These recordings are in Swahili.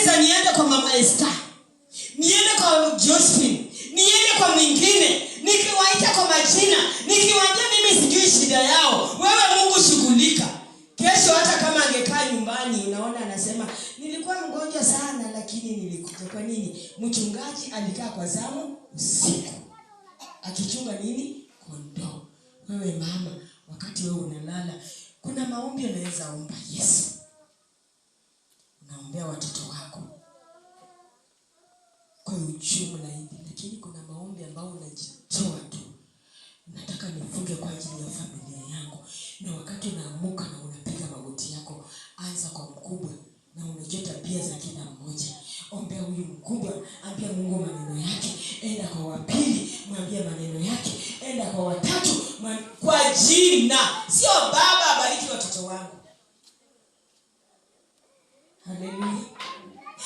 naweza niende kwa mama Esther, niende kwa Josephine, niende kwa mwingine, nikiwaita kwa majina, nikiwaambia mimi sijui shida yao, wewe Mungu shughulika. Kesho hata kama angekaa nyumbani, unaona anasema nilikuwa mgonjwa sana lakini nilikuja. Kwa nini? Mchungaji alikaa kwa zamu usiku akichunga nini? Kondoo. Wewe mama, wakati wewe unalala, kuna maombi unaweza omba. Yesu, unaombea watoto wako kwa ujumla hivi, lakini kuna maombi ambayo unajitoa tu. Nataka nifunge kwa ajili ya familia yangu. Na wakati unaamuka na unapiga magoti yako, anza kwa mkubwa na unajua tabia za kila mmoja. Ombea huyu mkubwa, ambia Mungu maneno yake. Enda kwa wapili, mwambie maneno yake. Enda kwa watatu, kwa jina. Sio baba bariki watoto wangu. Haleluya.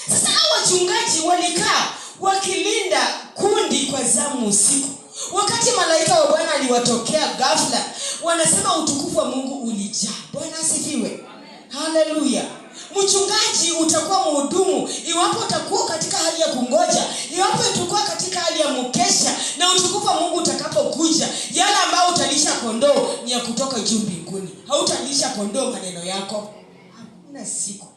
Sasa hao wachungaji walikaa wakilinda kundi kwa zamu usiku. Wakati malaika wa Bwana aliwatokea ghafla, wanasema utukufu wa Mungu ulijaa. Bwana asifiwe. Haleluya. Mchungaji utakuwa mhudumu iwapo utakuwa katika hali ya kungoja, iwapo utakuwa katika hali ya mkesha, na utukufu wa Mungu utakapokuja, yale ambao utalisha kondoo ni ya kutoka juu mbinguni. Hautalisha kondoo maneno yako. Hakuna siku